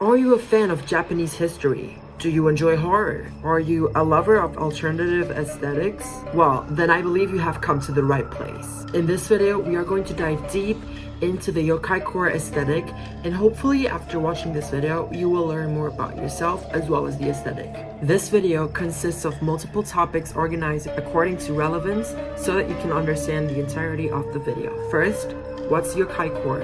Are you a fan of Japanese history? Do you enjoy horror? Are you a lover of alternative aesthetics? Well, then I believe you have come to the right place. In this video, we are going to dive deep into the Yokaicore aesthetic, and hopefully after watching this video, you will learn more about yourself as well as the aesthetic. This video consists of multiple topics organized according to relevance so that you can understand the entirety of the video. First, what's Yokaicore?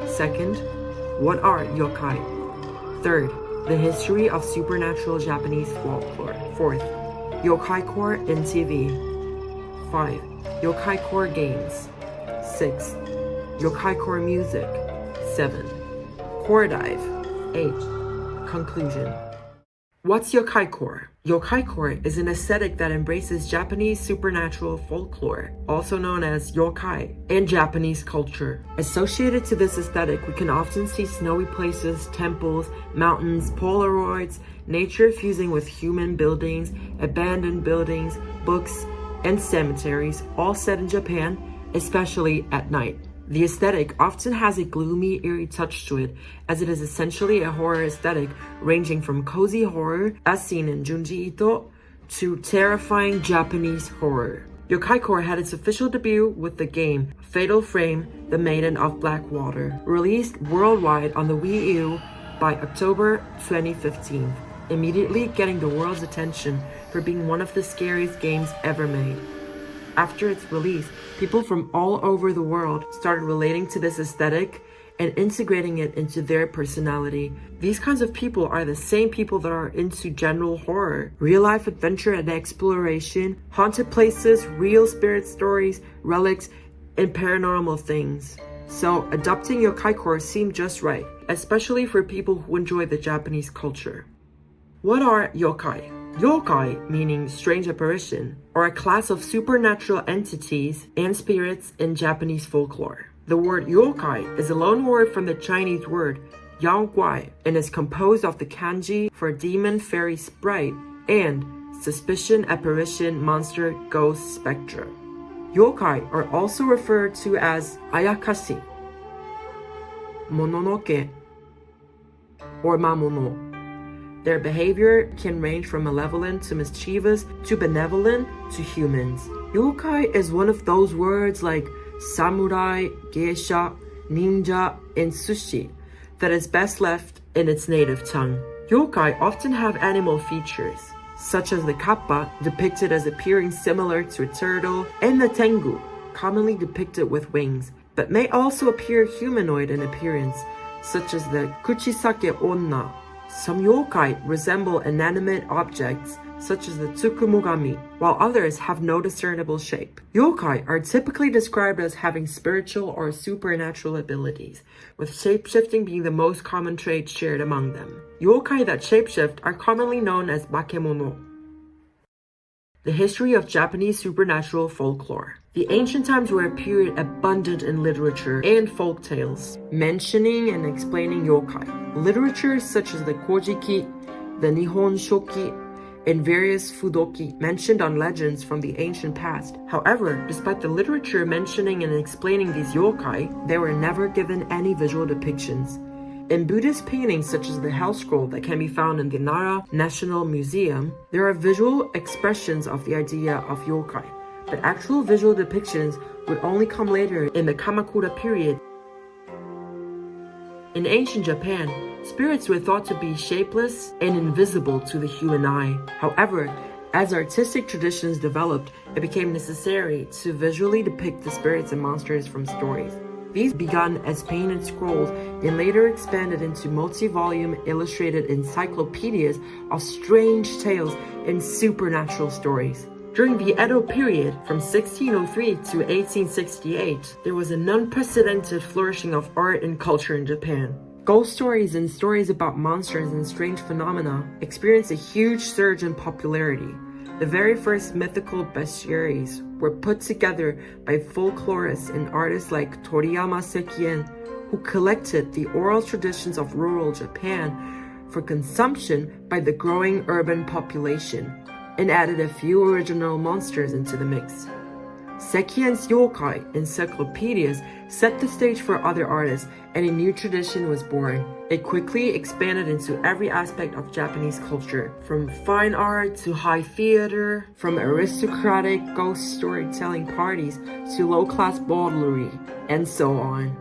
Second, what are yokai? Third, the history of supernatural Japanese folklore. Fourth, Yokaicore in TV. 5. Yokaicore Games. 6. Yokaicore music. 7. Core dive. 8. Conclusion. What's Yokaicore? Yokaicore is an aesthetic that embraces Japanese supernatural folklore, also known as yokai, and Japanese culture. Associated to this aesthetic, we can often see snowy places, temples, mountains, Polaroids, nature fusing with human buildings, abandoned buildings, books, and cemeteries, all set in Japan, especially at night. The aesthetic often has a gloomy, eerie touch to it, as it is essentially a horror aesthetic ranging from cozy horror, as seen in Junji Ito, to terrifying Japanese horror. Yokaicore had its official debut with the game Fatal Frame: The Maiden of Blackwater, released worldwide on the Wii U by October 2015, immediately getting the world's attention for being one of the scariest games ever made. After its release, people from all over the world started relating to this aesthetic and integrating it into their personality. These kinds of people are the same people that are into general horror, real-life adventure and exploration, haunted places, real spirit stories, relics, and paranormal things. So adopting Yokaicore seemed just right, especially for people who enjoy the Japanese culture. What are yokai? Yokai, meaning strange apparition, are a class of supernatural entities and spirits in Japanese folklore. The word yokai is a loan word from the Chinese word yaoguai and is composed of the kanji for demon, fairy, sprite, and suspicion, apparition, monster, ghost, spectre. Yokai are also referred to as ayakashi, mononoke, or mamono. Their behavior can range from malevolent to mischievous to benevolent to humans. Yokai is one of those words like samurai, geisha, ninja, and sushi that is best left in its native tongue. Yokai often have animal features, such as the kappa, depicted as appearing similar to a turtle, and the tengu, commonly depicted with wings, but may also appear humanoid in appearance, such as the kuchisake onna. Some yokai resemble inanimate objects, such as the tsukumogami, while others have no discernible shape. Yokai are typically described as having spiritual or supernatural abilities, with shapeshifting being the most common trait shared among them. Yokai that shapeshift are commonly known as bakemono. The history of Japanese supernatural folklore. The ancient times were a period abundant in literature and folk tales, mentioning and explaining yokai. Literature such as the Kojiki, the Nihon Shoki, and various Fudoki mentioned on legends from the ancient past. However, despite the literature mentioning and explaining these yokai, they were never given any visual depictions. In Buddhist paintings such as the Hell Scroll that can be found in the Nara National Museum, there are visual expressions of the idea of yokai, but actual visual depictions would only come later in the Kamakura period. In ancient Japan, spirits were thought to be shapeless and invisible to the human eye. However, as artistic traditions developed, it became necessary to visually depict the spirits and monsters from stories. These began as painted scrolls and later expanded into multi-volume illustrated encyclopedias of strange tales and supernatural stories. During the Edo period, from 1603 to 1868, there was an unprecedented flourishing of art and culture in Japan. Ghost stories and stories about monsters and strange phenomena experienced a huge surge in popularity. The very first mythical bestiaries were put together by folklorists and artists like Toriyama Sekien, who collected the oral traditions of rural Japan for consumption by the growing urban population, and added a few original monsters into the mix. Sekien's yokai encyclopedias set the stage for other artists and a new tradition was born. It quickly expanded into every aspect of Japanese culture, from fine art to high theater, from aristocratic ghost storytelling parties to low-class bawdlery, and so on.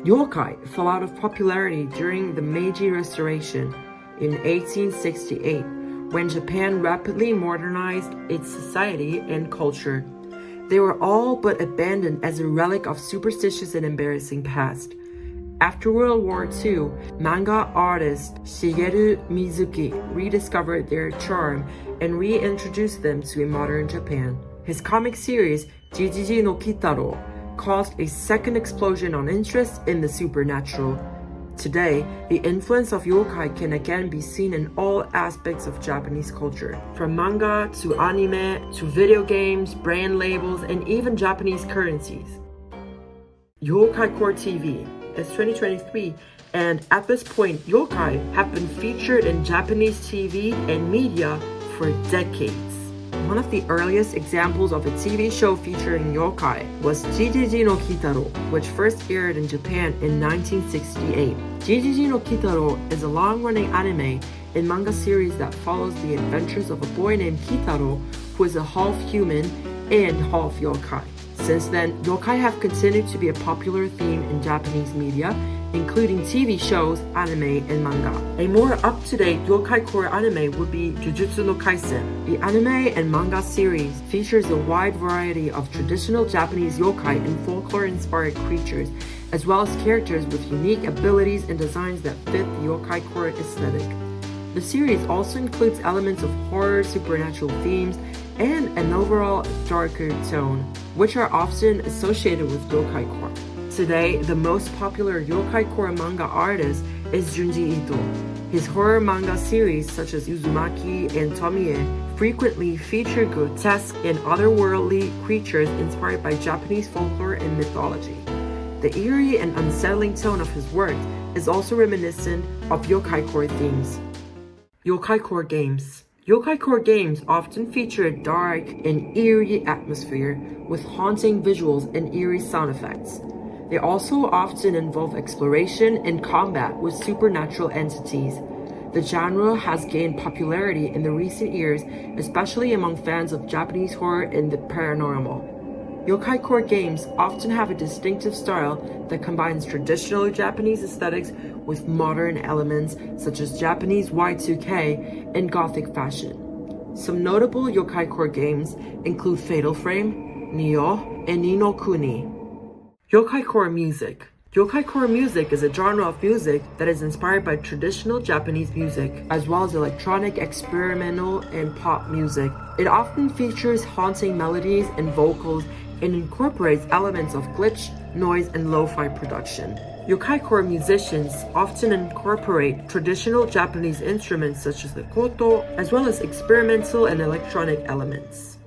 Yokai fell out of popularity during the Meiji Restoration in 1868, when Japan rapidly modernized its society and culture. They were all but abandoned as a relic of superstitious and embarrassing past. After World War II, manga artist Shigeru Mizuki rediscovered their charm and reintroduced them to a modern Japan. His comic series, Gegege no Kitaro, caused a second explosion on interest in the supernatural. Today, the influence of yokai can again be seen in all aspects of Japanese culture, from manga to anime to video games, brand labels, and even Japanese currencies. Yokaicore TV is 2023, and at this point, yokai have been featured in Japanese TV and media for decades. One of the earliest examples of a TV show featuring yokai was Gegege no Kitaro, which first aired in Japan in 1968. Gegege no Kitaro is a long-running anime and manga series that follows the adventures of a boy named Kitaro, who is a half-human and half-yokai. Since then, yokai have continued to be a popular theme in Japanese media, including TV shows, anime, and manga. A more up-to-date Yokaicore anime would be Jujutsu Kaisen. The anime and manga series features a wide variety of traditional Japanese yokai and folklore-inspired creatures, as well as characters with unique abilities and designs that fit the Yokaicore aesthetic. The series also includes elements of horror, supernatural themes, and an overall darker tone, which are often associated with Yokaicore. Today, the most popular Yokaicore manga artist is Junji Ito. His horror manga series such as Uzumaki and Tomie frequently feature grotesque and otherworldly creatures inspired by Japanese folklore and mythology. The eerie and unsettling tone of his work is also reminiscent of Yokaicore themes. Yokaicore Games. Yokaicore games often feature a dark and eerie atmosphere with haunting visuals and eerie sound effects. They also often involve exploration and combat with supernatural entities. The genre has gained popularity in the recent years, especially among fans of Japanese horror and the paranormal. Yokaicore games often have a distinctive style that combines traditional Japanese aesthetics with modern elements such as Japanese Y2K and Gothic fashion. Some notable Yokaicore games include Fatal Frame, Nioh, and Ni no Kuni. Yokaicore music. Yokaicore music is a genre of music that is inspired by traditional Japanese music, as well as electronic, experimental, and pop music. It often features haunting melodies and vocals and incorporates elements of glitch, noise, and lo-fi production. Yokaicore musicians often incorporate traditional Japanese instruments such as the koto, as well as experimental and electronic elements.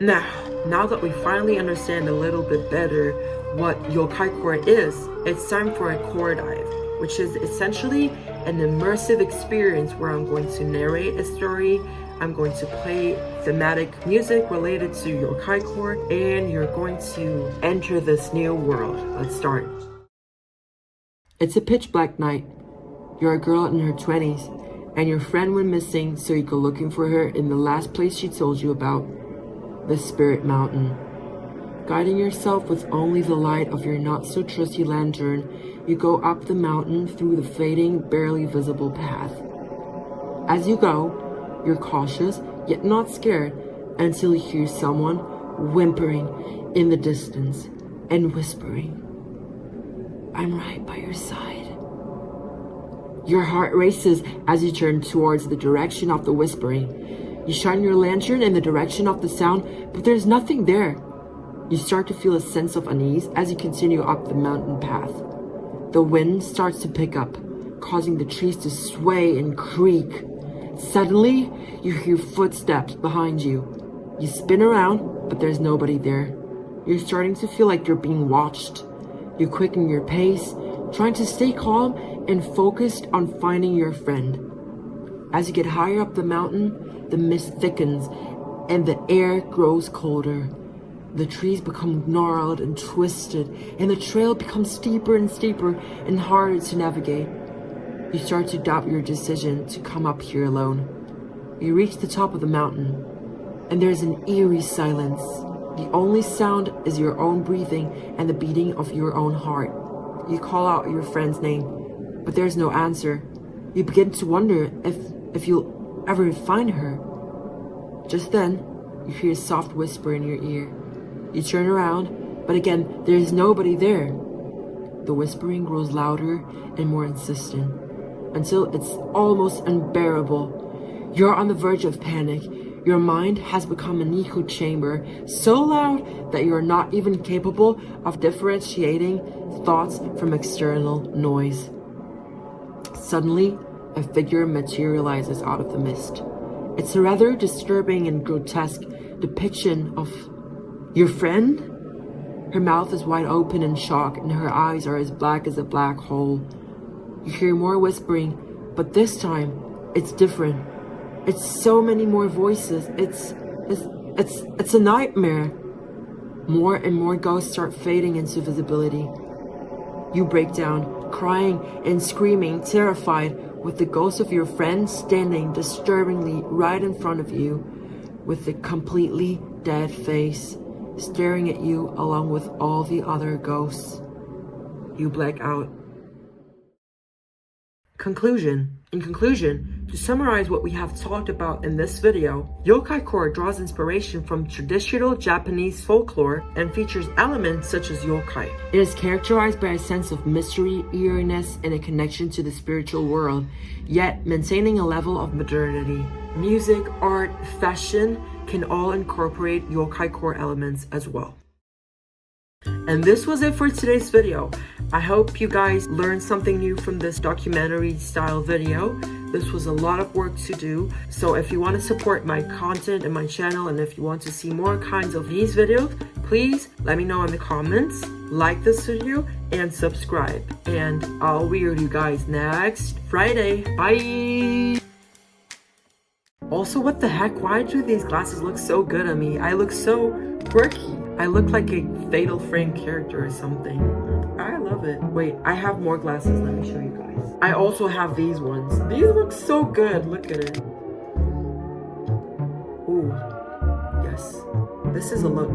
Now that we finally understand a little bit better what Yokaicore is, it's time for a core dive, which is essentially an immersive experience where I'm going to narrate a story, I'm going to play thematic music related to Yokaicore, and you're going to enter this new world. Let's start. It's a pitch black night. You're a girl in her 20s, and your friend went missing, so you go looking for her in the last place she told you about, the Spirit Mountain. Guiding yourself with only the light of your not-so-trusty lantern, you go up the mountain through the fading, barely visible path. As you go, you're cautious, yet not scared, until you hear someone whimpering in the distance and whispering, "I'm right by your side." Your heart races as you turn towards the direction of the whispering. You shine your lantern in the direction of the sound, but there's nothing there. You start to feel a sense of unease as you continue up the mountain path. The wind starts to pick up, causing the trees to sway and creak. Suddenly, you hear footsteps behind you. You spin around, but there's nobody there. You're starting to feel like you're being watched. You quicken your pace, trying to stay calm and focused on finding your friend. As you get higher up the mountain, the mist thickens and the air grows colder. The trees become gnarled and twisted, and the trail becomes steeper and steeper and harder to navigate. You start to doubt your decision to come up here alone. You reach the top of the mountain, and there's an eerie silence. The only sound is your own breathing and the beating of your own heart. You call out your friend's name, but there's no answer. You begin to wonder if you'll ever find her. Just then, you hear a soft whisper in your ear. You turn around, but again, there is nobody there. The whispering grows louder and more insistent, until it's almost unbearable. You're on the verge of panic. Your mind has become an echo chamber, so loud that you're not even capable of differentiating thoughts from external noise. Suddenly, a figure materializes out of the mist. It's a rather disturbing and grotesque depiction of your friend. Her mouth is wide open in shock, and her eyes are as black as a black hole. You hear more whispering, but this time, it's different. It's so many more voices. It's a nightmare. More and more ghosts start fading into visibility. You break down, crying and screaming, terrified, with the ghost of your friend standing disturbingly right in front of you, with a completely dead face, staring at you along with all the other ghosts. You black out. In conclusion, to summarize what we have talked about in this video, Yokaicore draws inspiration from traditional Japanese folklore and features elements such as yokai. It is characterized by a sense of mystery, eeriness, and a connection to the spiritual world, yet maintaining a level of modernity. Music, art, fashion can all incorporate Yokaicore elements as well. And this was it for today's video. I hope you guys learned something new from this documentary style video. This was a lot of work to do. So if you want to support my content and my channel, and if you want to see more kinds of these videos, please let me know in the comments, like this video, and subscribe. And I'll weird you guys next Friday. Bye! Also, what the heck? Why do these glasses look so good on me? I look so quirky. I look like a Fatal Frame character or something. I love it. Wait, I have more glasses. Let me show you guys. I also have these ones. These look so good. Look at it. Ooh. Yes. This is a look.